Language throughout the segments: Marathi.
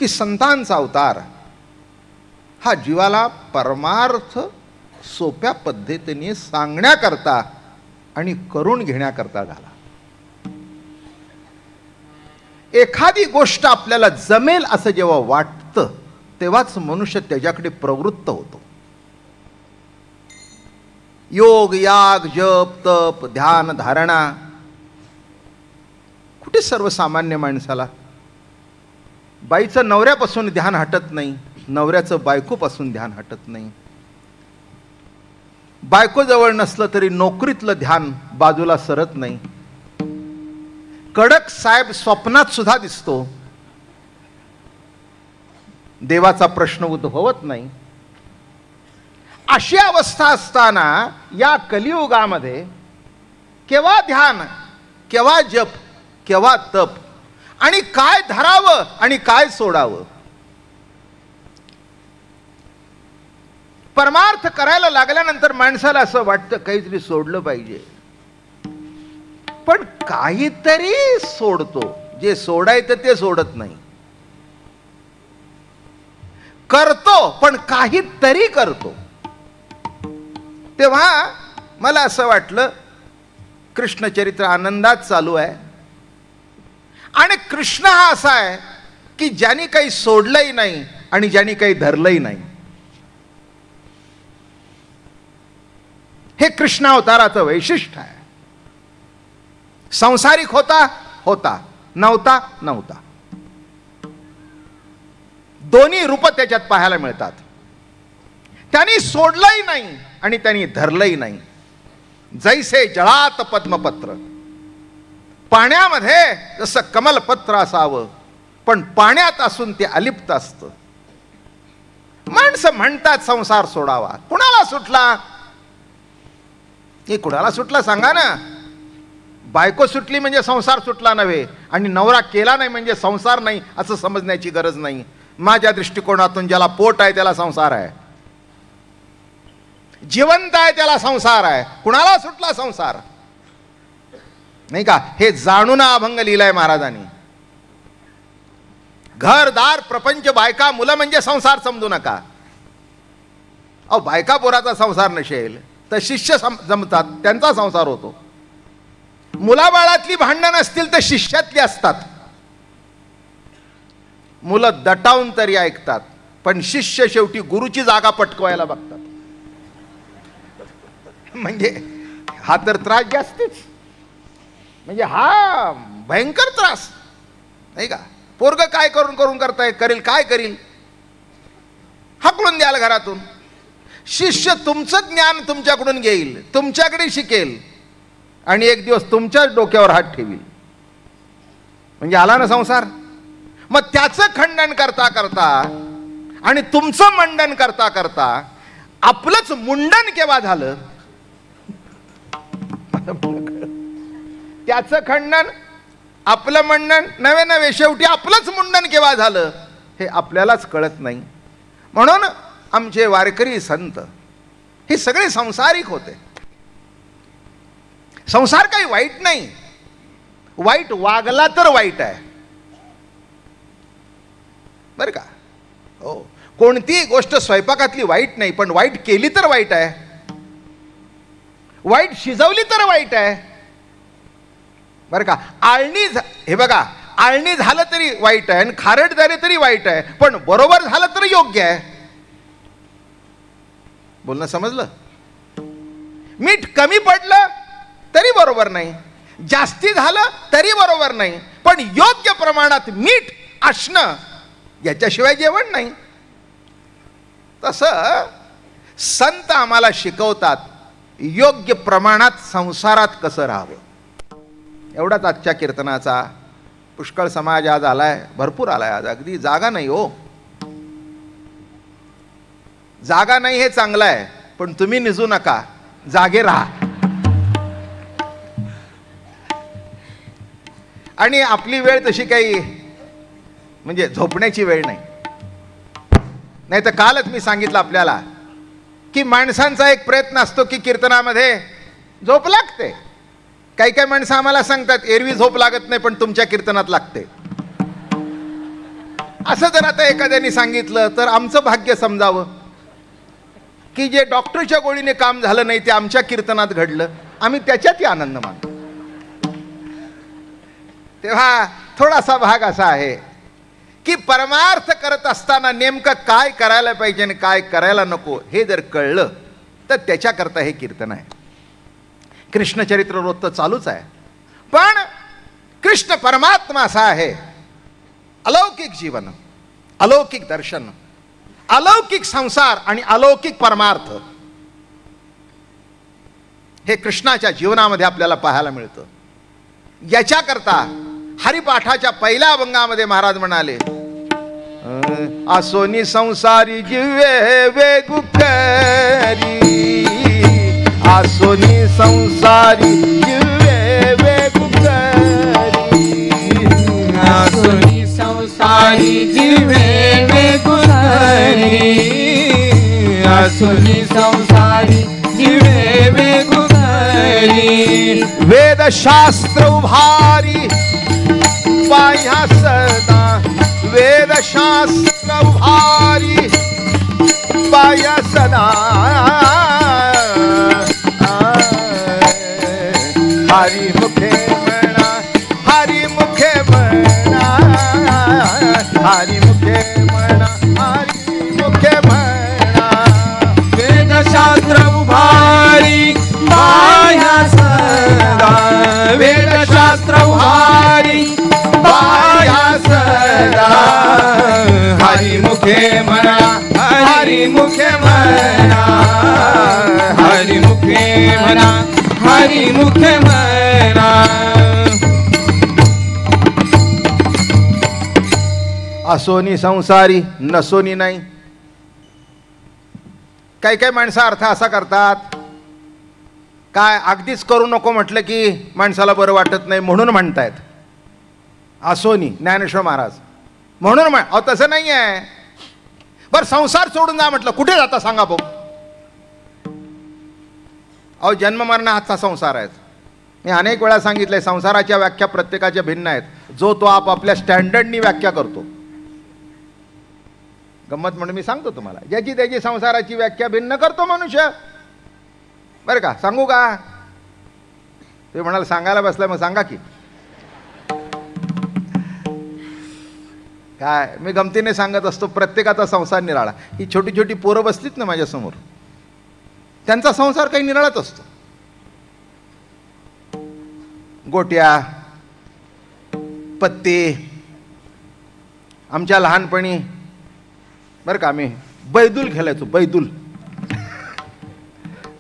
की संतांचा अवतार हा जीवाला परमार्थ सोप्या पद्धतीने सांगण्याकरता आणि करून घेण्याकरता झाला. एखादी गोष्ट आपल्याला जमेल असं जेव्हा वाटतं तेव्हाच मनुष्य त्याच्याकडे प्रवृत्त होतो. योग, याग, जप, तप, ध्यान, धारणा कुठे सर्वसामान्य माणसाला? बाईचं नवऱ्यापासून ध्यान हटत नाही, नवऱ्याचं बायकोपासून ध्यान हटत नाही. बायको जवळ नसलं तरी नोकरीतलं ध्यान बाजूला सरत नाही. कडक साहेब स्वप्नात सुद्धा दिसतो, देवाचा प्रश्न उद्भवत नाही. अशी अवस्था असताना या कलियुगामध्ये केव्हा ध्यान, केव्हा जप, केव्हा तप, आणि काय धरावं आणि काय सोडावं? परमार्थ करायला लागल्यानंतर माणसाला असं वाटतं काहीतरी सोडलं पाहिजे, पण काहीतरी सोडतो. जे सोडायचं ते सोडत नाही. करतो पण काहीतरी करतो. तेव्हा मला असं वाटलं कृष्णचरित्र आनंदात चालू आहे, आणि कृष्ण हा असा आहे की ज्यांनी काही सोडलंही नाही आणि ज्यांनी काही धरलंही नाही. हे कृष्णावताराचं वैशिष्ट्य आहे. संसारिक होता होता, नव्हता नव्हता, दोन्ही रूप त्याच्यात पाहायला मिळतात. त्यांनी सोडलंही नाही आणि त्यांनी धरलंही नाही. जैसे जळात पद्मपत्र, पाण्यामध्ये जसं कमलपत्र असावं पण पाण्यात असून ते अलिप्त असतं. माणसं म्हणतात संसार सोडावा. कुणाला सुटला? हे कुणाला सुटला सांगा ना? बायको सुटली म्हणजे संसार सुटला नव्हे, आणि नवरा केला नाही म्हणजे संसार नाही असं समजण्याची गरज नाही. माझ्या दृष्टिकोनातून ज्याला पोट आहे त्याला संसार आहे, जिवंत आहे त्याला संसार आहे. कुणाला सुटला संसार? नाही का? हे जाणून अभंग लिहिलाय महाराजांनी. घरदार प्रपंच बायका मुलं म्हणजे संसार समजू नका. अहो, बायका पोराचा संसार नसेल तर शिष्य जमतात, त्यांचा संसार होतो. मुलाबाळातली भांडणं नसतील तर शिष्यातली असतात. मुलं दटावून तरी ऐकतात, पण शिष्य शेवटी गुरुची जागा पटकवायला बघतात. म्हणजे हा तर त्रास जास्तीच, म्हणजे हा भयंकर त्रास नाही का? पोरग काय करून करून करताय, करील काय करील, हाकलून द्याल घरातून. शिष्य तुमचं ज्ञान तुमच्याकडून घेईल, तुमच्याकडे शिकेल, आणि एक दिवस तुमच्याच डोक्यावर हात ठेवील. म्हणजे आला ना संसार. मग त्याचं खंडन करता करता आणि तुमचं मंडन करता करता आपलंच मुंडन केव्हा झालं? त्याचं खंडन, आपलं मंडन, नवे नवे शेवटी आपलंच मुंडन केव्हा झालं हे आपल्यालाच कळत नाही. म्हणून आमचे वारकरी संत हे सगळे संसारिक होते. संसार काही वाईट नाही, वाईट वागला तर वाईट आहे बरं का? हो, कोणतीही गोष्ट स्वयंपाकातली वाईट नाही, पण वाईट केली तर वाईट आहे, वाईट शिजवली तर वाईट आहे बरं का? आळणी, हे बघा, आळणी झालं तरी वाईट आहे आणि खारट झाले तरी वाईट आहे, पण बरोबर झालं तर योग्य आहे. बोलणं समजलं? मीठ कमी पडलं तरी बरोबर नाही, जास्ती झालं तरी बरोबर नाही, पण योग्य प्रमाणात मीठ असणं याच्याशिवाय जेवण नाही. तसं संत आम्हाला शिकवतात योग्य प्रमाणात संसारात कसं राहावं. एवढाच आजच्या कीर्तनाचा. पुष्कळ समाज आज आलाय, भरपूर आलाय आज. अगदी जागा नाही हो, जागा नाही हे चांगलं आहे, पण तुम्ही निजू नका, जागे राहा. आणि आपली वेळ तशी काही म्हणजे झोपण्याची वेळ नाही. नाही तर कालच मी सांगितलं आपल्याला की माणसांचा एक प्रयत्न असतो की कीर्तनामध्ये झोप लागते. काही काही माणसं आम्हाला सांगतात एरवी झोप लागत नाही पण तुमच्या कीर्तनात लागते. असं जर आता एखाद्याने सांगितलं तर आमचं भाग्य समजावं की जे डॉक्टरच्या गोळीने काम झालं नाही ते आमच्या कीर्तनात घडलं, आम्ही त्याच्यातही आनंद मानतो. तेव्हा थोडासा भाग असा आहे की परमार्थ करत असताना नेमकं काय करायला पाहिजे आणि काय करायला नको हे जर कळलं तर त्याच्याकरता हे कीर्तन आहे. कृष्णचरित्र रोजचं चालूच आहे, पण कृष्ण परमात्मा असा आहे, अलौकिक जीवन, अलौकिक दर्शन, अलौकिक संसार आणि अलौकिक परमार्थ हे कृष्णाच्या जीवनामध्ये आपल्याला पाहायला मिळतं. याच्याकरता हरिपाठाच्या पहिल्या अभंगामध्ये महाराज म्हणाले, आसोनी संसारी जिवे वेगुकरी, आसोनी संसारी जिवे वेगुकरी, आसोनी संसारी जिवे वेगुकरी, आसोनी संसारी जिवे वेगुकरी. वेद शास्त्र उभारी पाह्या सदा, वेद शास्त्र उभारी पाह्या सदा, हरी मुखे म्हणा, हरी मुखे म्हणा, हरी मुखे म्हणा, हरी मुखे म्हणा. वेद शास्त्र उभारी पाह्या सदा, वेद शास्त्र उभारी पाह्या सदा, हरी मुखे म्हणा, हरी मुखे म्हणा, हरी मुखे म्हणा, हरी मुखे म्हणा. असोनी संसारी, नसोनी नाही. काही काही माणसं अर्थ असा करतात, काय अगदीच करू नको म्हटलं की माणसाला बरं वाटत नाही म्हणून म्हणतायत. असोनी ज्ञानेश्वर महाराज म्हणून अहो तसं नाही आहे. बरं संसार सोडून जा म्हटलं, कुठे जाता सांगा भाऊ. अहो जन्म मरण हाचा संसार आहे. मी अनेक वेळा सांगितलंय, संसाराच्या व्याख्या प्रत्येकाच्या भिन्न आहेत. जो तो आपापल्या स्टँडर्डनी व्याख्या करतो. गंमत म्हणून मी सांगतो तुम्हाला, ज्याची त्याची संसाराची व्याख्या भिन्न करतो मनुष्य. बरं का, सांगू का? ते म्हणाल सांगायला बसलाय मग सांगा की. काय मी गमतीने सांगत असतो, प्रत्येकाचा संसार निराळा. ही छोटी छोटी पोरं बसलीत ना माझ्यासमोर, त्यांचा संसार काही निराळाच असतो. गोट्या पत्ते. आमच्या लहानपणी बरं का आम्ही बैदूल खेळायचो. बैदूल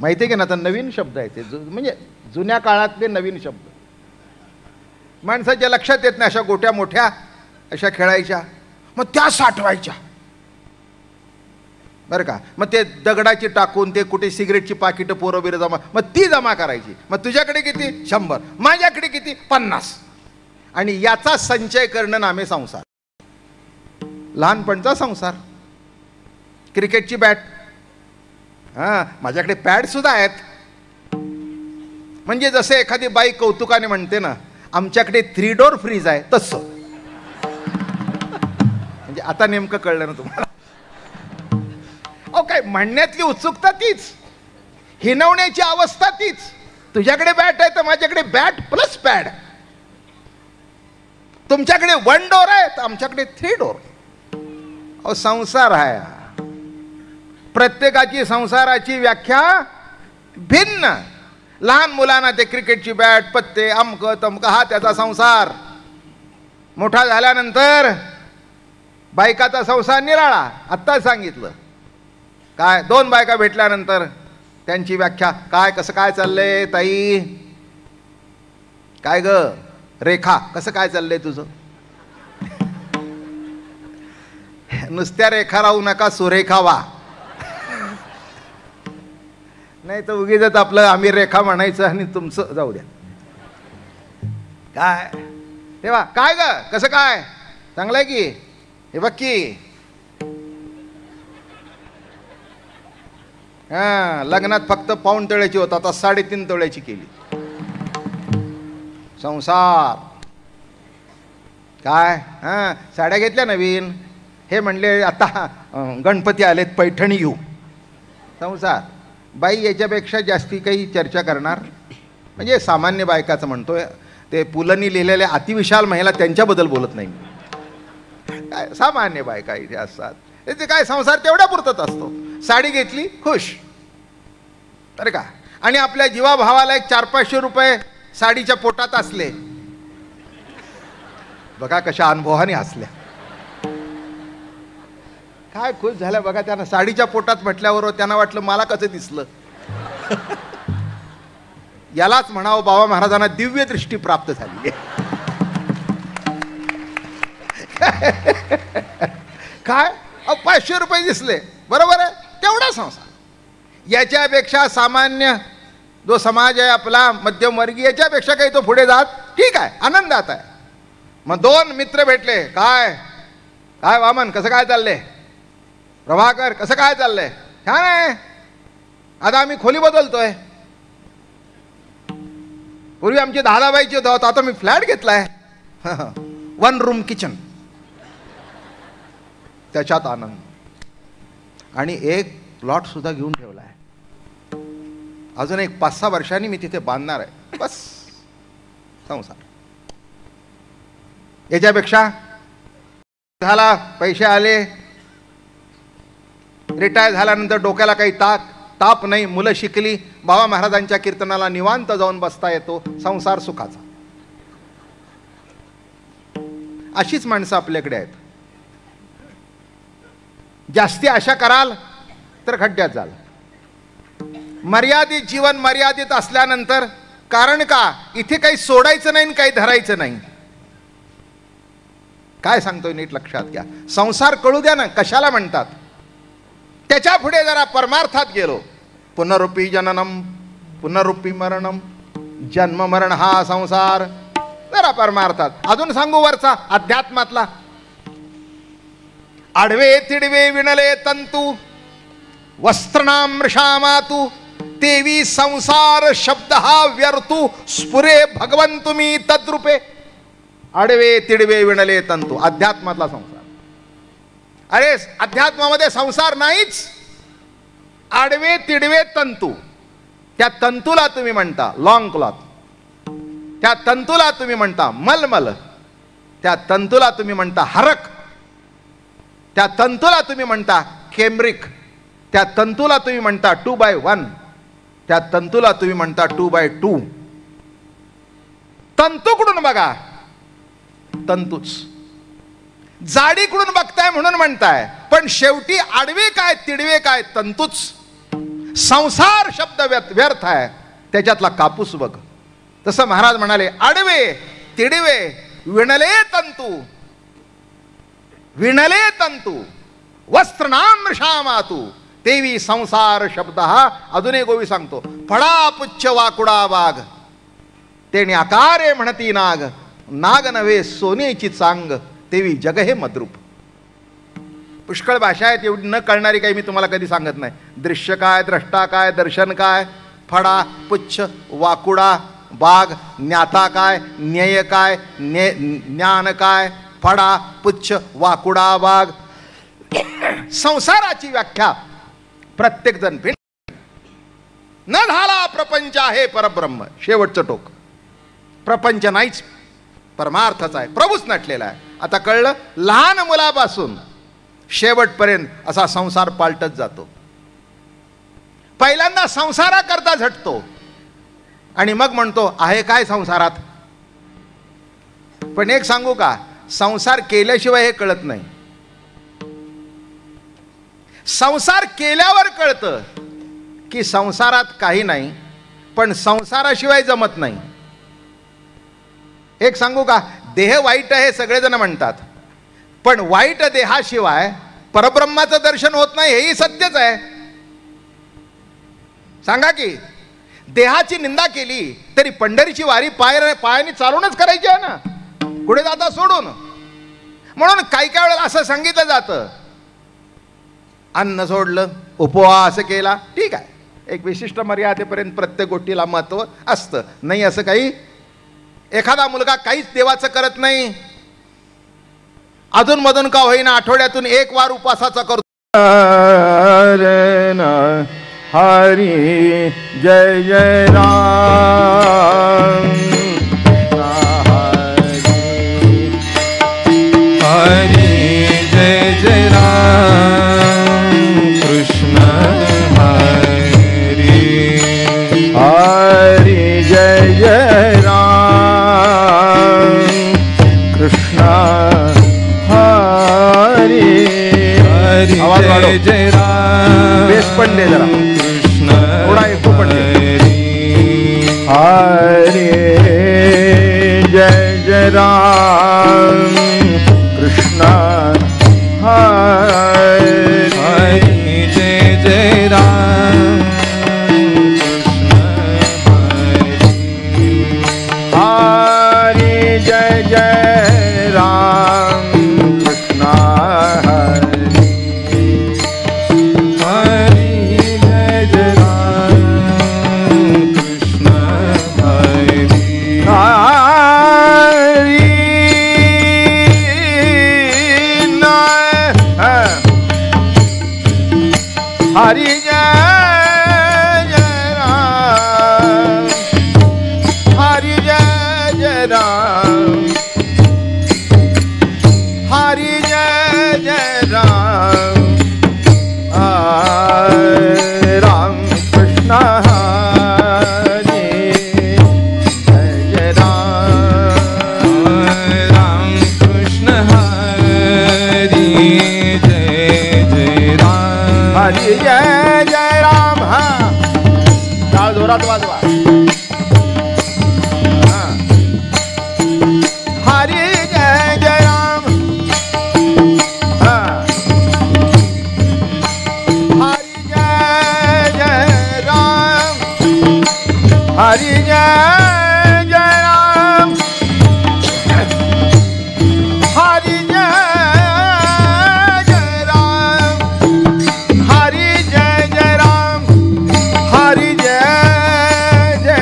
माहिती आहे की ना, आता नवीन शब्द आहे ते, म्हणजे जुन्या काळातले नवीन शब्द. माणसाच्या लक्षात येत नाही. अशा गोट्या मोठ्या अशा खेळायच्या, मग त्या साठवायच्या बरं का. मग ते दगडाची टाकून ते कुठे सिगरेटची पाकिटं पोरं बिरं जमा, मग ती जमा करायची. मग तुझ्याकडे किती? 100. माझ्याकडे किती? 50. आणि याचा संचय करणं नामे संसार. लहानपणचा संसार. क्रिकेटची बॅट, हां माझ्याकडे पॅड सुद्धा आहेत. म्हणजे जसे एखादी बाई कौतुकाने म्हणते ना, आमच्याकडे 3 डोअर फ्रीज आहे, तसं. म्हणजे आता नेमकं कळलं ना तुम्हाला. अहो काय म्हणण्यातली उत्सुकता तीच, हिनवण्याची अवस्था तीच. तुझ्याकडे बॅट आहे तर माझ्याकडे बॅट प्लस पॅड. तुमच्याकडे 1 डोअर आहे तर आमच्याकडे 3 डोअर. अहो संसार आहे. प्रत्येकाची संसाराची व्याख्या भिन्न. लहान मुलांना ते क्रिकेटची बॅट, पत्ते, अमक तमक, हा त्याचा संसार. मोठा झाल्यानंतर बायकाचा संसार निराळा. आत्ता सांगितलं काय, 2 बायका भेटल्यानंतर त्यांची व्याख्या काय, कसं काय चाललंय ताई, काय ग रेखा, कसं काय चाललंय तुझं. नुसत्या रेखा राहू नका, सुरेखा वा. नाही तर उगीच आपलं आम्ही रेखा म्हणायचं आणि तुमचं जाऊ द्या. काय तेव्हा काय ग कसं काय, चांगलंय की, हे बघ की. हा लग्नात फक्त पाऊण तोळ्याची होता, आता 3.5 तोळ्याची केली. संसार काय. हा साड्या घेतल्या नवीन, हे म्हणले आता गणपती आलेत, पैठणी घेऊ. संसार बाई याच्यापेक्षा जास्ती काही चर्चा करणार, म्हणजे सामान्य बायकाचं म्हणतोय, ते पुलंनी लिहिलेल्या अतिविशाल महिला त्यांच्याबद्दल बोलत नाही. काय सामान्य बायका इथे असतात, ते काय संसार तेवढ्या पुरतच असतो. साडी घेतली खुश, अरे का. आणि आपल्या जीवाभावाला एक 400-500 रुपये साडीच्या पोटात असले, बघा कशा अनुभवाने हसल्या, काय खुश झाल्या बघा. त्यांना साडीच्या पोटात म्हटल्यावर त्यांना वाटलं मला कसं दिसलं. यालाच म्हणावं बाबा महाराजांना दिव्य दृष्टी प्राप्त झाली. काय 500 रुपये दिसले, बरोबर आहे, तेवढा संसार. याच्यापेक्षा सामान्य जो समाज आहे आपला मध्यमवर्गीय, याच्यापेक्षा काही तो पुढे जात, ठीक आहे, आनंदात आहे. मग 2 मित्र भेटले, काय काय वामन कसं काय चाललंय, प्रभाकर कसं काय चाललंय, छान आहे, आता आम्ही खोली बदलतोय, पूर्वी आमची 10 बायची होत, आता मी फ्लॅट घेतलाय, 1 रूम किचन, त्याच्यात आनंद. आणि एक प्लॉट सुद्धा घेऊन ठेवलाय, अजून एक 5-6 वर्षांनी मी तिथे बांधणार आहे, बस संसार. याच्यापेक्षा झाला, पैसे आले, रिटायर झाल्यानंतर डोक्याला काही ताप नाही, मुलं शिकली, बाबा महाराजांच्या कीर्तनाला निवांत जाऊन बसता येतो, संसार सुखाचा. अशीच माणसं आपल्याकडे आहेत. जास्ती आशा कराल तर खड्ड्यात जाल. मर्यादित जीवन मर्यादित असल्यानंतर, कारण का इथे काही सोडायचं नाही, काही धरायचं नाही. काय सांगतोय नीट लक्षात घ्या. संसार कळू द्या ना कशाला म्हणतात. त्याच्या पुढे जरा परमार्थात गेलो, पुनरुपी जननम पुनरुपी मरणम, जन्म मरण हा संसार, जरा परमार्थात. अजून सांगू वरचा अध्यात्मातला. आडवे तिडवे विणले तंतू, वस्त्रनाम मृषामातू, तेवी संसार शब्द हा व्यर्थू, स्फुरे भगवंतुमी तद्रूपे. आडवे तिडवे विणले तंतू, अध्यात्मातला संसार. अरे अध्यात्मामध्ये संसार नाहीच, आडवे तिडवे तंतू. त्या तंतूला तुम्ही म्हणता लॉंग क्लॉथ, त्या तंतूला तुम्ही म्हणता मलमल, त्या तंतूला तुम्ही म्हणता हरक, त्या तंतूला तुम्ही म्हणता केम्ब्रिक, त्या तंतूला तुम्ही म्हणता 2x1, त्या तंतूला तुम्ही म्हणता 2x2. तंतूकडून बघा, तंतूच. जाडीकडून बघताय म्हणून म्हणताय, पण शेवटी आडवे काय तिडवे काय, तंतूच. संसार शब्द व्यर्थ आहे, त्याच्यातला कापूस बघ. तसं महाराज म्हणाले, आडवे तिडवे विणले तंतू, विणले तंतू, वस्त्रनाम मृषामातू, तेवी संसार शब्द हा. अजून एक गोवी सांगतो, फळा पुच्छ वाकुडा वाघ, तेने आकारे म्हणती नाग, नाग नव्हे सोनेची चांग, तेवी जग हे मद्रूप. पुष्कळ भाषा आहेत, एवढी न कळणारी काही मी तुम्हाला कधी सांगत नाही. दृश्य काय, द्रष्टा काय, दर्शन काय, फडा पुच्छ वाकुडा बाग, ज्ञाता काय, ज्ञेय काय, ज्ञान काय, फडा पुच्छ वाकुडा बाग. संसाराची व्याख्या प्रत्येक जण भिन्न. न झाला प्रपंच आहे परब्रह्म, शेवटचं टोक. प्रपंच नाहीच, परमार्थच आहे, प्रभूच नटलेला आहे. आता कळलं. लहान मुलापासून शेवटपर्यंत असा संसार पालटत जातो. पहिल्यांदा संसाराकरता झटतो आणि मग म्हणतो आहे काय संसारात. पण एक सांगू का, संसार केल्याशिवाय हे कळत नाही. संसार केल्यावर कळतं की संसारात काही नाही, पण संसाराशिवाय जमत नाही. एक सांगू का, देह वाईट आहे सगळेजण म्हणतात, पण वाईट देहाशिवाय परब्रह्माचं दर्शन होत नाही, हेही सत्यच आहे. सांगा की, देहाची निंदा केली तरी पंढरीची वारी पायाने चालूनच करायची आहे ना, पुढे जाता सोडून. म्हणून काही काही वेळेला असं सांगितलं जातं, अन्न सोडलं, उपवास केला, ठीक आहे, एक विशिष्ट मर्यादेपर्यंत प्रत्येक गोष्टीला महत्त्व असतं. नाही असं काही. एखादा मुलगा काहीच देवाचं करत नाही, अधून मधून का होईना आठवड्यातून एक वार उपवासाचा करतो. हरी जय जय राम, हरी जय जय राम, कृष्ण हरी, हरी जय जय राम, कृष्ण हरी, हरी जय जय राम. बेस पण दे जरा, कृष्ण थोडा एको पण दे. हरी जय जय राम, कृष्ण हरी, हरी जय जय राम, कृष्ण हरी, हरी जय जय राम, कृष्ण हरी, हरी जय जय राम, कृष्ण हरी, हरी जय जय राम, हरी जय जय राम, हरी जय जय राम, राम कृष्ण हरी जय जय राम, राम कृष्ण हरी जय जय राम, हरी जय जय राम. हा टाळ जोरात वाजवा. हरी जय जय राम, हरी जय जय राम, हरी जय जय राम, हरी जय जय राम, हरी जय जय राम, हरी जय जय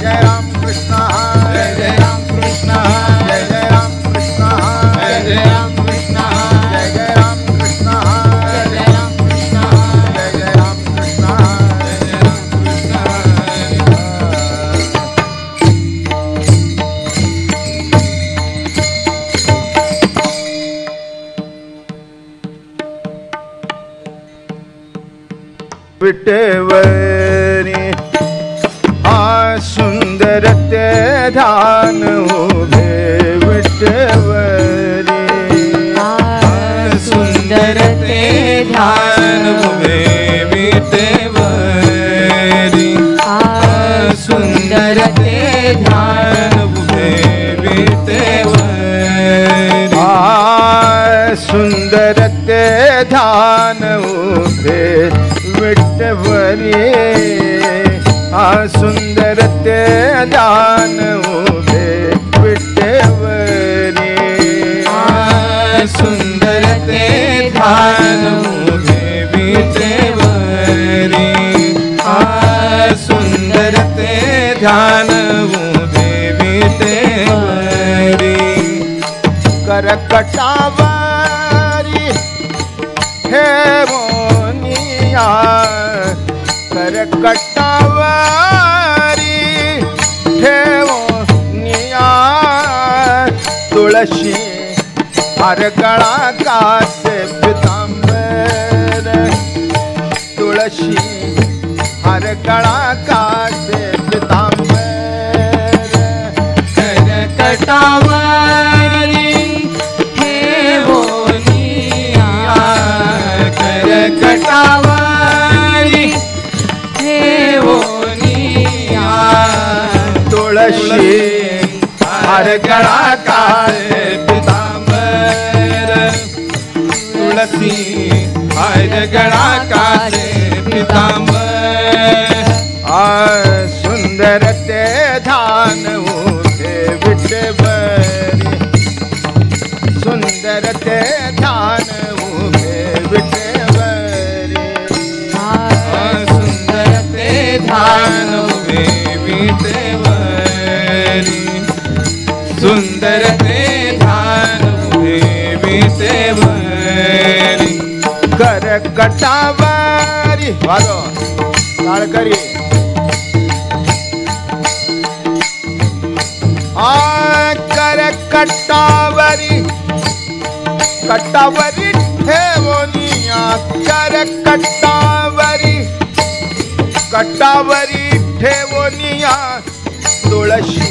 जय राम कृष्ण जय जय राम कृष्ण जय जय राम कृष्ण जय जय राम कृष्ण जय जय राम कृष्ण जय जय राम कृष्ण जय जय राम कृष्ण विटेवरी सुंदर ते ध्यान उभे विटेवरी सुंदर ते ध्यान उभे विटेवरी सुंदर ते ध्यान उभे विटेवरी सुंदर ते ध्यान उभे विटेवरी सुंदर ते ध्यान उभे विटेवरी सुंदर ते ध्यान उभे विटेवरी सुंदर ते ध्यान उभे विटेवरी करकटावरी हे मोनिया करकटावरी हे मोनिया तुळशी हर गळा कासे पितांबर तुळशी हर गळा कासे पितांबर करकटावरी हे मोनिया करकटावरी हे मोनिया तुळशी हर गळा कासे पितांबर तुळसी हर गळा कासे पितांबर सुंदर ते ध्यान उभे विटेवरी सुंदर ते ध्यान उभे विटेवरी सुंदर ते ध्यान उभे विटेवरी सुंदर ते ध्यान उभे विटेवरी करकटावरी वाजो काळकरी करकटावरी कटावरी ठेवोनिया करकटावरी कटावरी ठेवोनिया तुळशी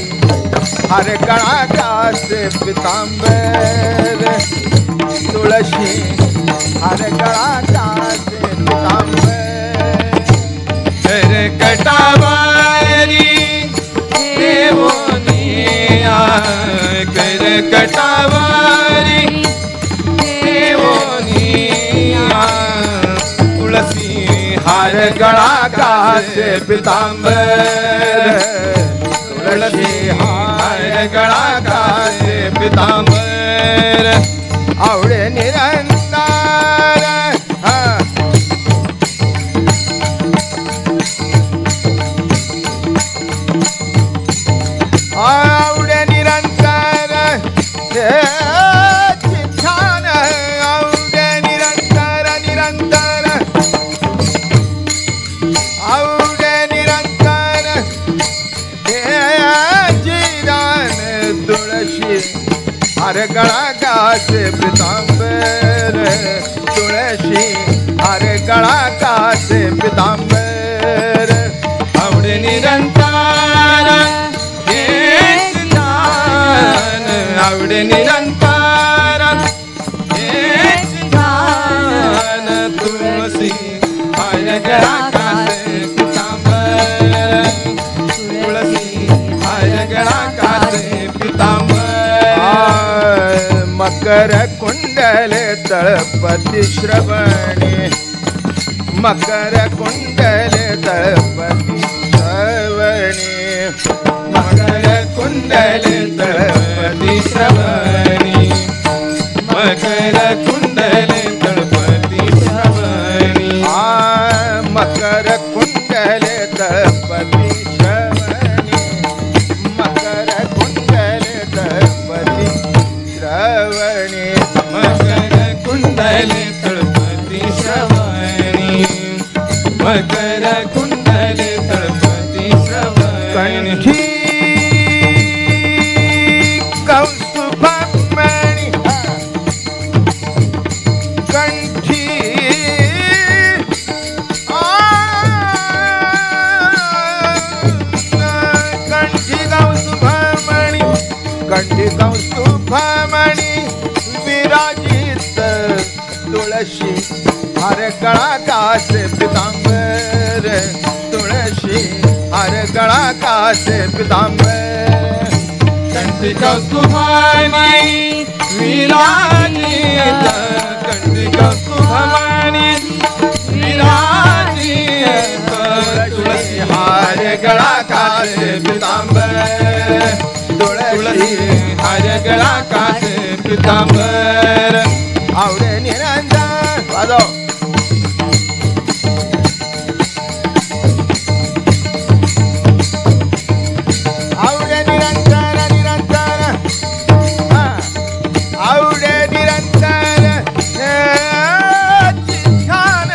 हर गळा कासे पितांबर तुळशी हर गळा कासे पितांबर करकटावरी देवोनिया करकटावरी देवोनिया तुळसी हार गळा कासे पितांबर तुळसी हार गळा कासे पितांबर आवडे निरंतर आवडे निरंतर छान आवडे निरंतर निरंतर आवडे निरंतर जिरान तुळशी हर गळा कासे पितांबर तुळशी हर गळा कासे पितांबर आवडे निरंतर हेच ध्यान आवडे निरंतर हेच ध्यान तुळसी हार गळा कासे पितांबर तुळसी हार गळा कासे पितांबर मकर कुंडले तळपती श्रवणे मकर कुंडले तळपती श्रवणे मकर कुंडले तळपती श्रवणी मकर कुंडले तळपती श्रवणी मकर कुंडले तळपती श्रवणे तुळशी हार गळा कासे पितांबर तुळशी हार गळा कासे पितांबर कंठी कौस्तुभानी विराजित कंठी कौस्तुभानी विराजित तुळशी हार गळा कासे पितांबर तुळशी हार गळा कासे पितांबर आवडे निरंजन वाजव आवडे निरंजन निरंजन हा. आवडे निरंजन छान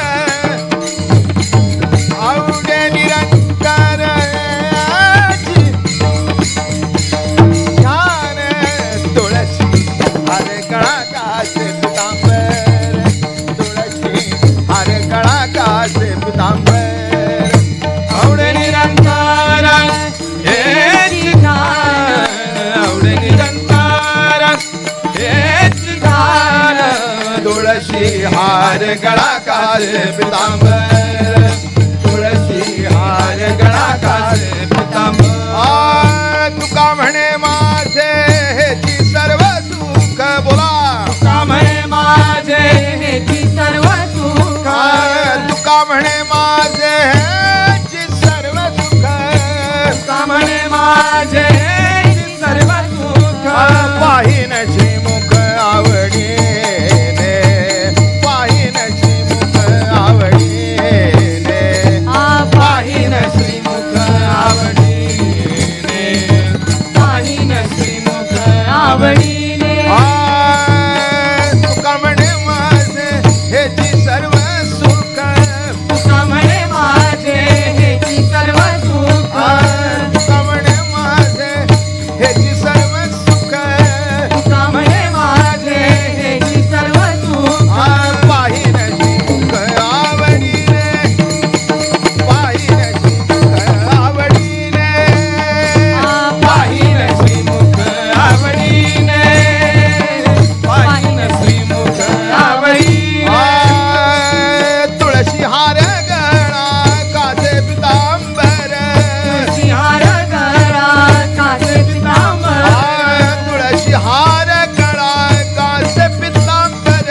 आवडे निरंजन छान तुळशी हार गळा कासे पितांबर तुळशी हार गळा कासे पितांबर आवडे निरंतर हे ठिकाण आवडे निरंतर हे ठिकाण तुळशी हार गळा कासे पितांबर तुळशी हार गळा कासे पितांबर तुका म्हणे माझे हेची सर्व सुख बोला तुका म्हणे माझे हेची सर्व सुख तुका म्हणे माझे हेची सर्व सुख तुका म्हणे माझे हेची सर्व सुख पाहिनची मुख आवडीने पाहिनची मुख आवडीने पाहिन श्रीमुख आवडीने पाहिन श्रीमुख आवडीने तुका म्हणे माझे हेची सर्व सुख तुका म्हणे माझे हेची सर्व सुख तुका म्हणे माझे हेची सर्व सुख तुका म्हणे माझे हेची सर्व सुख पाहिनची मुख आवडीने पाहिनची मुख आवडीने पाहिन श्रीमुख आवडीने पाहिन श्रीमुख आवडीने तुळशी हार गळा कासे पितांबर तुळशीहार गळा कासे पितांबर तुळशी हार गळा कासे पितांबर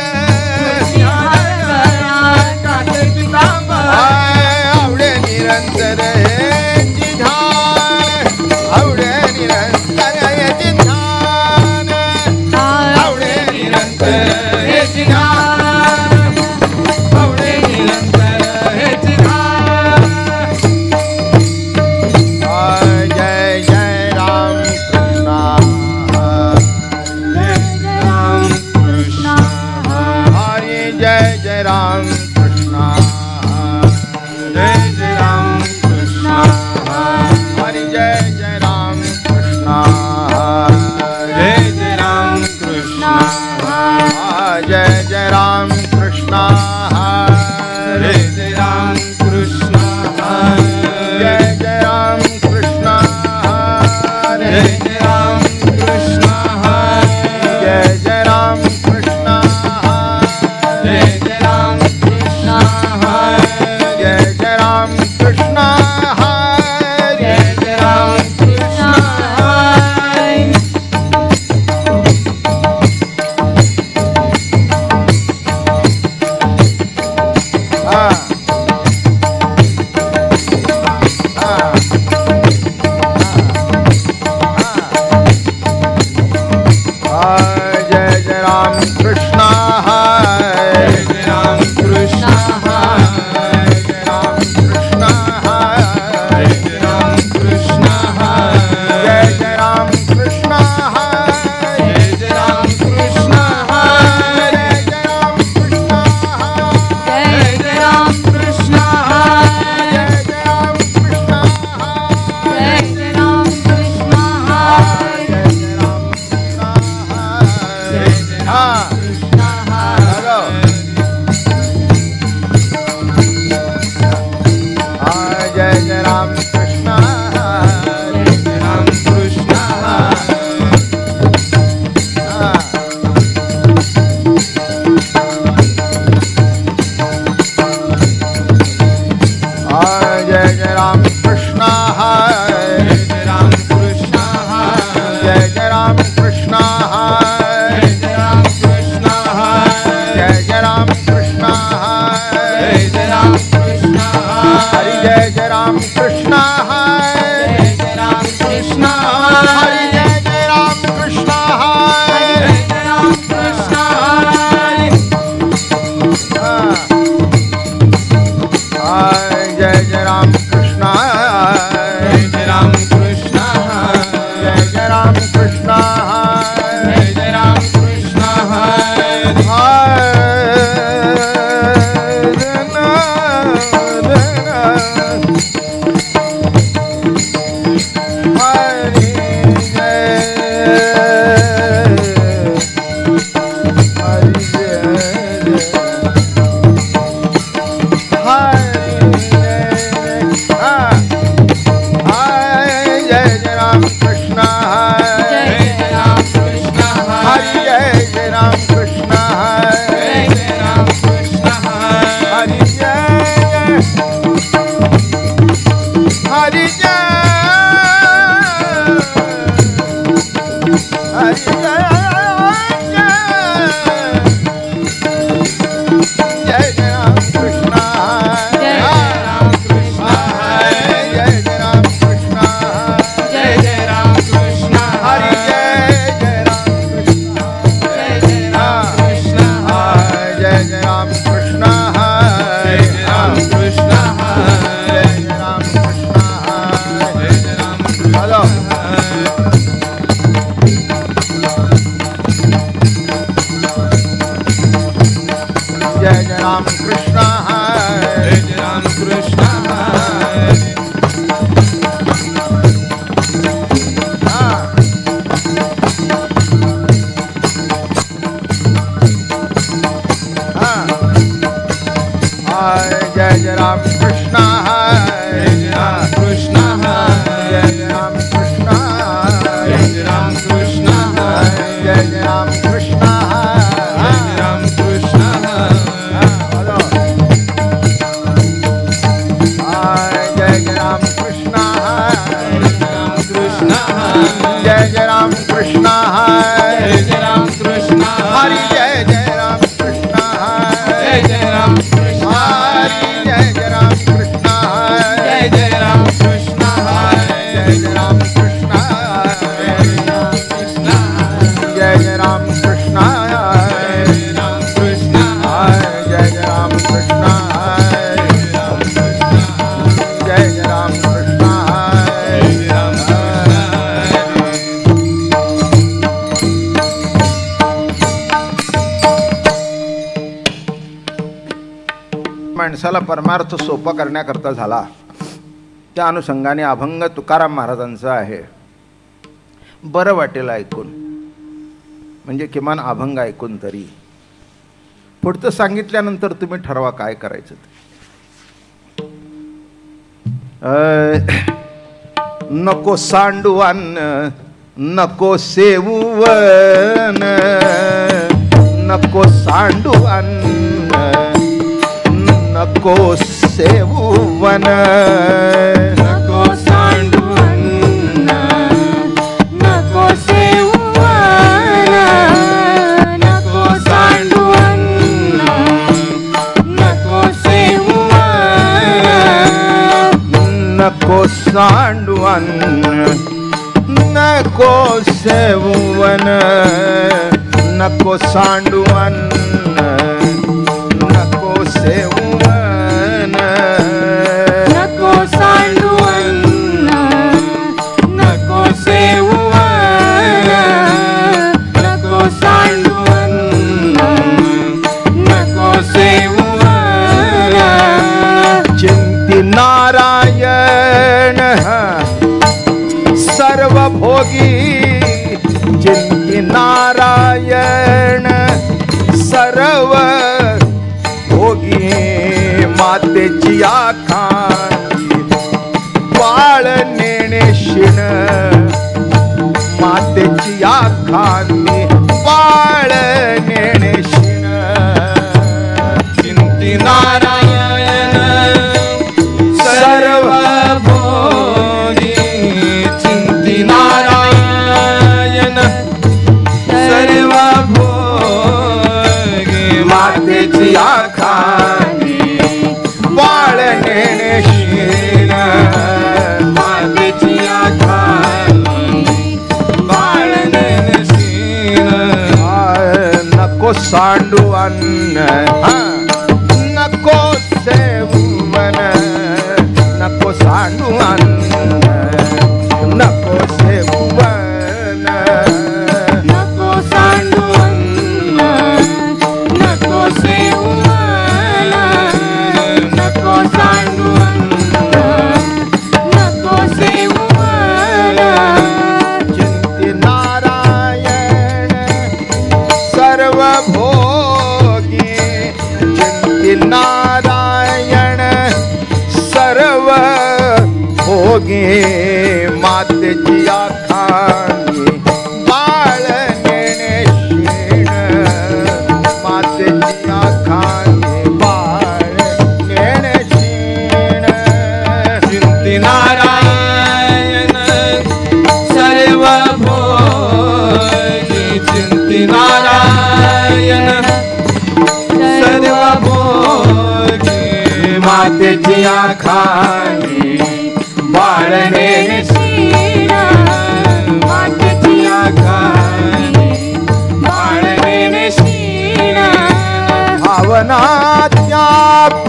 तुळशीहार गळा कासे पितांबर आवडे निरंतर हेची ध्यान आवडे निरंतर हेची ध्यान आवडे निरंतर हेची ध्यान आवडे निरंतर हेची ध्यान जय जय राम कृष्णा राम कृष्ण हरी जय जय राम कृष्णा जय जय राम कृष्ण हरी जय जय राम कृष्णा जय जय राम कृष्ण जय जय राम कृष्णा जय जय राम कृष्ण जय जय राम कृष्णा जय जय राम कृष्ण जय जय राम कृष्णा जय जय राम कृष्ण जय जय राम कृष्णा जय जय राम कृष्ण कृष्ण हरी जय जय राम कृष्ण हरी जय जय राम कृष्ण जय जय राम कृष्ण जय जय राम कृष्ण जय जय राम कृष्ण जय जय राम कृष्ण माणसाला परमार्थ सोपा करण्याकरता झाला, त्या अनुषंगाने अभंग तुकाराम महाराजांचा आहे. बरं वाटेल ऐकून, म्हणजे किमान अभंग ऐकून तरी. पुढचं सांगितल्यानंतर तुम्ही ठरवा काय करायचं ते. नको सांडून नको सेवून, नको सांडून नको सेवून, नको सांडून नको सेवून, नको सांडून नको सेवून, नको सांडून नको सेवून, नको सांडून नको सेवून, नको सांडून नको सेवून, नको सांडून नको सेवून. चिंती नारायण सर्वभोगी, चिंती नारायण सर्व भोगी, मातेची आखांची बाळ नेणे शिण, मातेची आखांची बाळ नेणे शिण. चिंती नारायण सर्व भोगी, चिंती नारायण सर्व भोगी, मातेची आखांची बाळ नेणे शिण, मातेची आखांची सांडू अन्न नको सेवन नको सांडू अन्न नको सेवन नको सांडू अन्न नको सेवन नको सांडू अन्न नको सेवन चिंती नारायण सर्व भोगी चिंती नारायण सर्व भोगी मातेची आखानी बाळ नेणे शिण मातेची आखानी बाळ नेणे शिण चिंती नारायण सर्व भोगी चिंती नारायण सर्व भोगी मातेची आखानी बाळने शीण मातेची आखानी बाळने शीण भावना त्या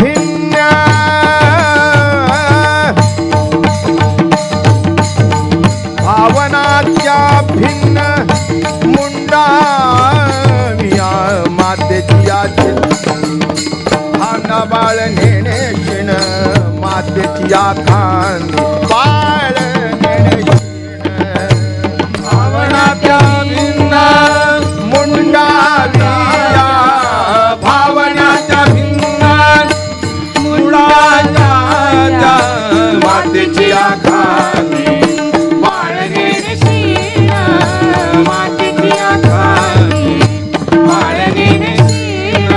भिन्न भावना त्या भिन्न मुंडाविया मातेची आजी भावना बाळ नेणे शिण मातेची आखांदी बाळ नेणे शिण भावना त्या भिन्न मुंडाविया भावनाच्या भिन्न मुळाच्या मातेची आखानी बाळने शीण मातेची आखानी बाळने शीण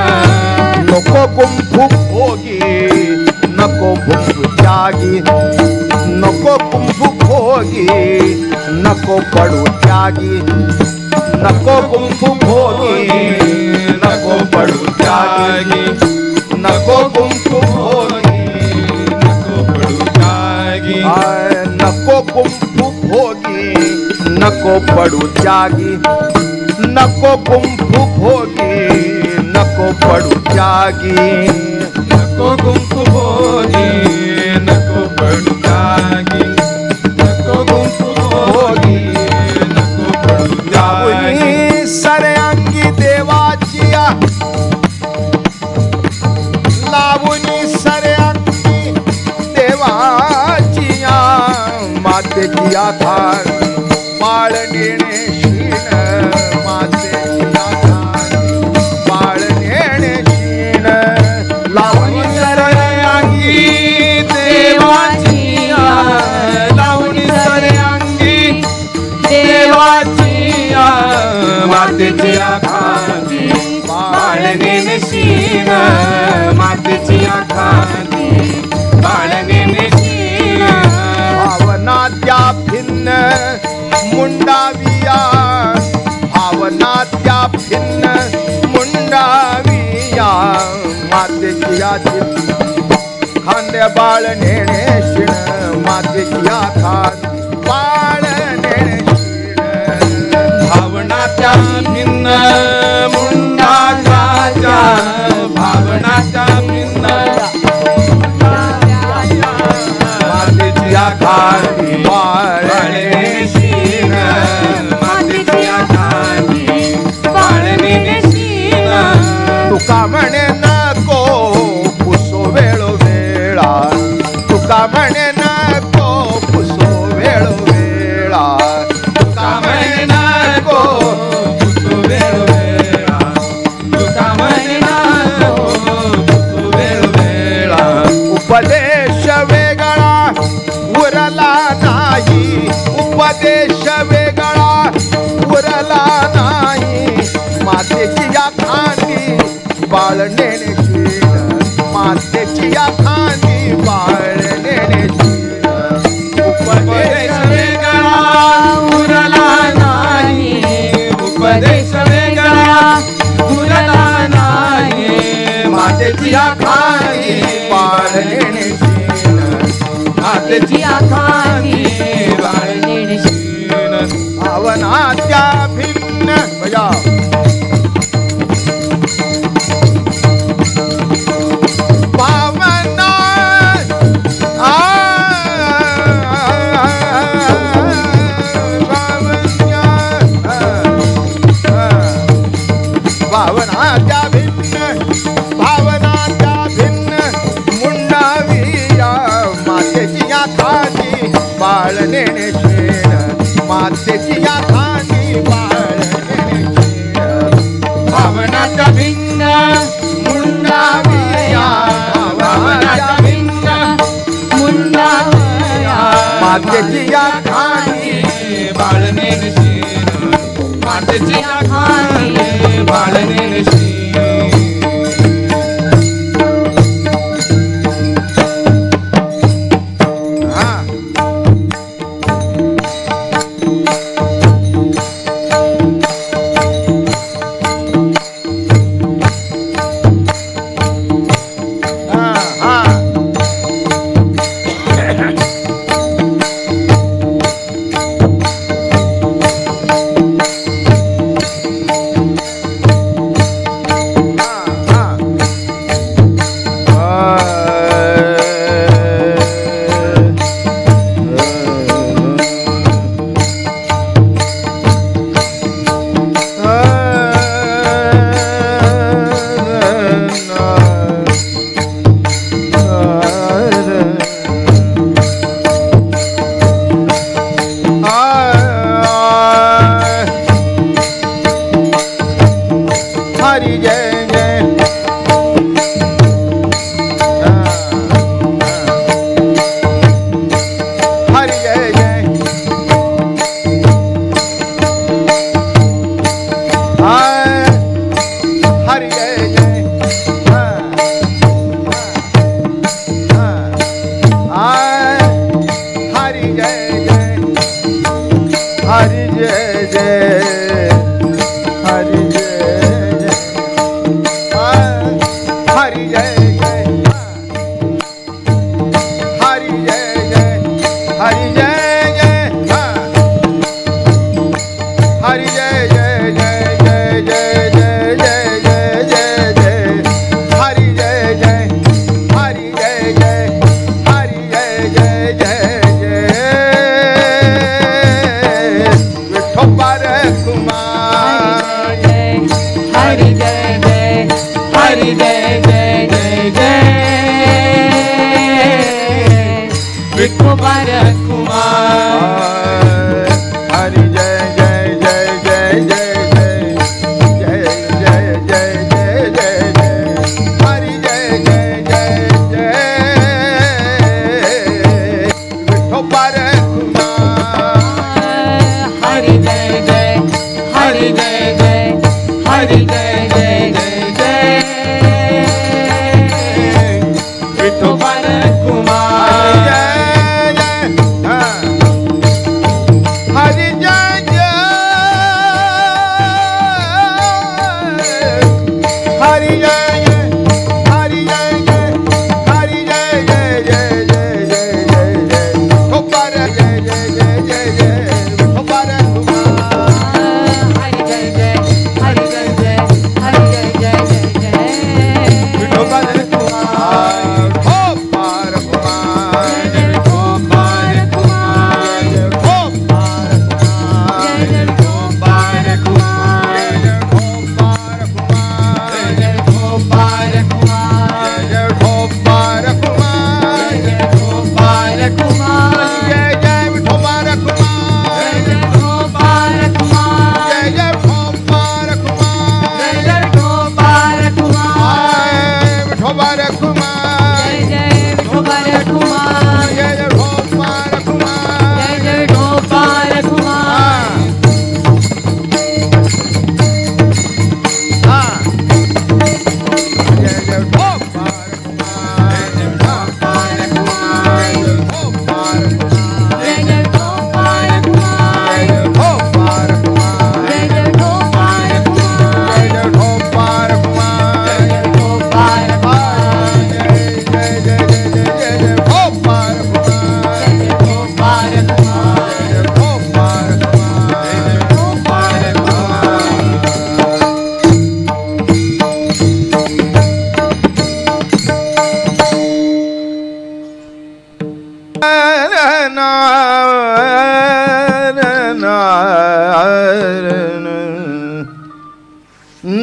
नको कुंभू भोगी नको भुंग त्यागी नको कुंभू भोगी नको पडू त्यागी नको कुंभू भोगी नको पडू त्यागी नको कुंभू भोगी नको पडू त्यागी नको कुंभू भोगी नको पडू त्यागी नको कुंभू भोगी नको पडू त्यागी नको गुंफू भोगी नको पडू त्यागी नको गुंफू भोगी नको पडू त्यागी लावणी सरे अंगी देवाची लावणी सरे अंगी देवाची मातेची आखान बाळ नेणे शीण मातेची आखान बाळ नेणे शीण लावणी सरे अंगी देवाची लावणी सरे अंगी देवाची मातेची आखानी बाळने शीण मातेची आखानी बाळने शीण भावना त्या भिन्न मुंडाविया भावना त्या भिन्न मुंडाविया मातेची आजी खांद्या बाळ नेणे शिण मातेची आखान बाळ नेणे शिण भावनाच्या भिन्न मुंडाच्या भावनाच्या भिन्न मातेची आखान बाळ शीण मातेची आखानी बाळने शीण तुका म्हणे नको पुसो वेळो वेळा तुका म्हणे नको पुसो वेळो वेळा तुका म्हणे नको पुसो वेळ वेळा तुका म्हणे नको पुसो वेळ वेळा उपदेश वेगळा उरला नाही उपदेश वेगळा उरला नाही मातेची या खांदी बाळ नेणे शीण मातेची या खांदी बाळ नेणे शीण उपदेश वेगळा उरला नाही उपदेश वेगळा उरला नाही मातेची आखानी बाळ नेणे शीण मातेची आखानी बाळने शीण भावना त्या भिन्न बजा या खांदी बाळणे भावनाचा भिन्न मुंडावया भावनाचा भिन्न मुंडावया मातेची या खांदी बाळणे नशीन मातेची या खांदी बाळणे नशीन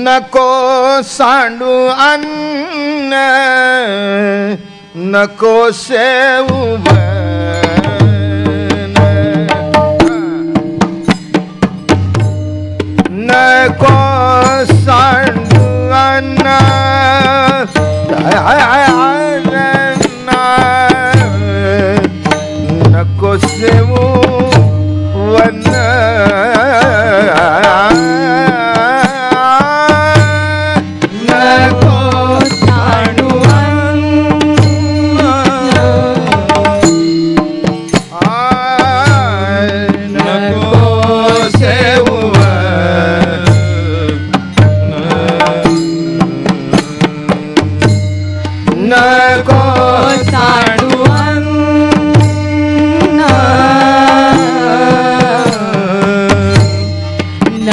नको सांडू अन्न नको सेवू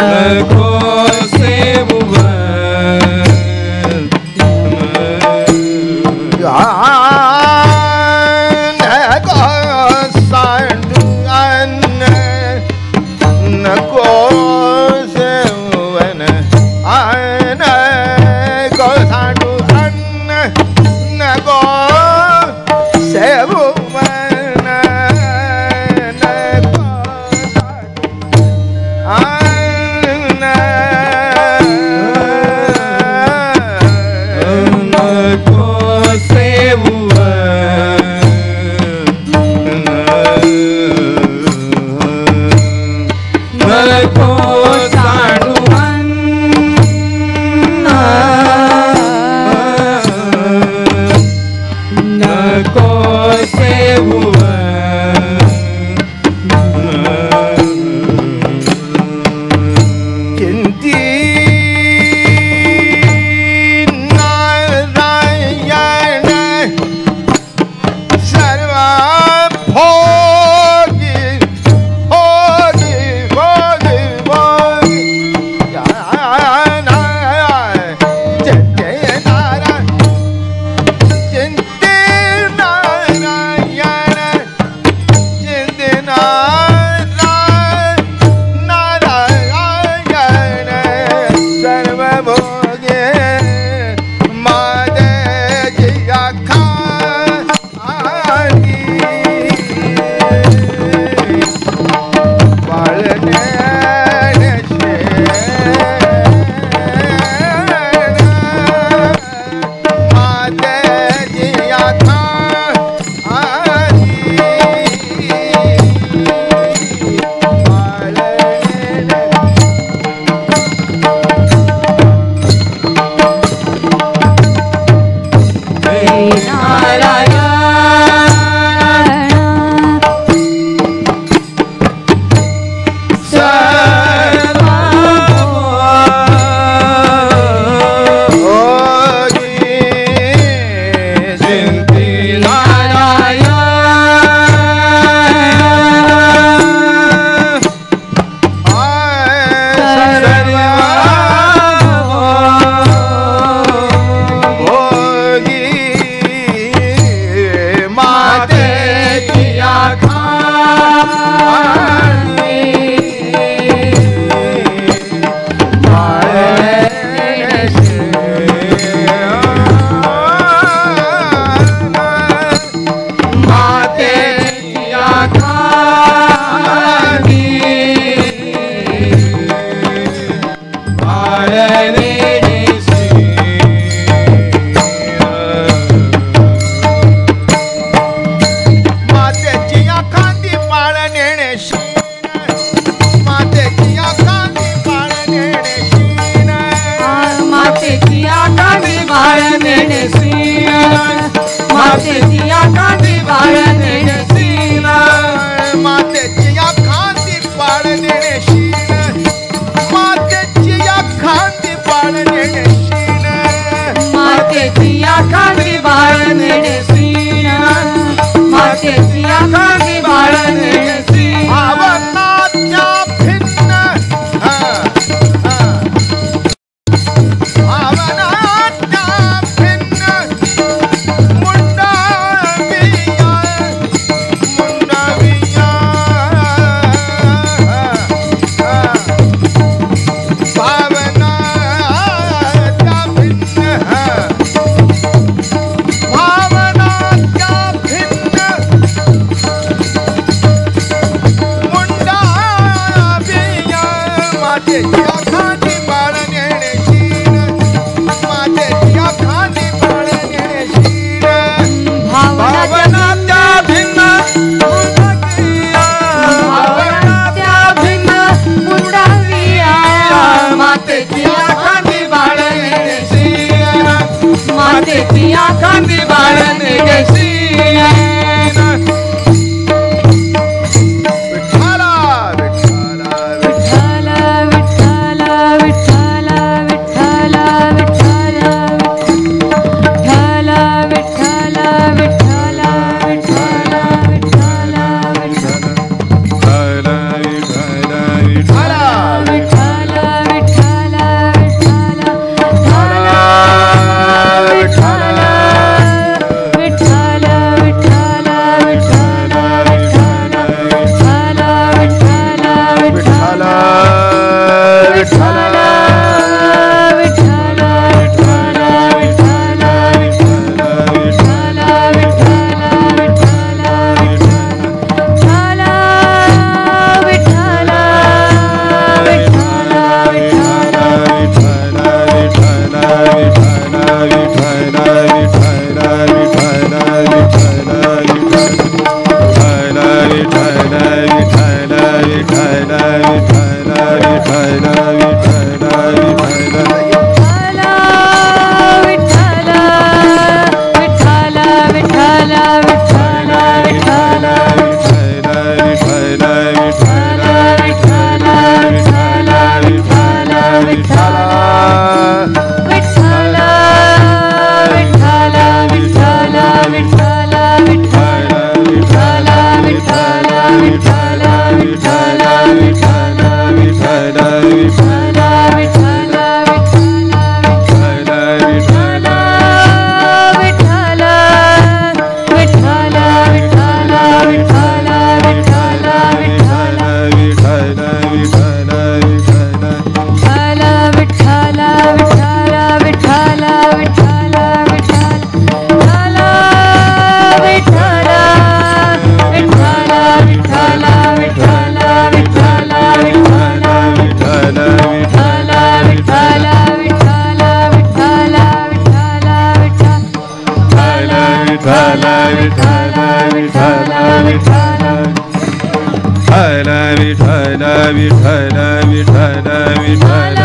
नको सेवुवन विठ्ठल विठ्ठल विठ्ठल विठ्ठल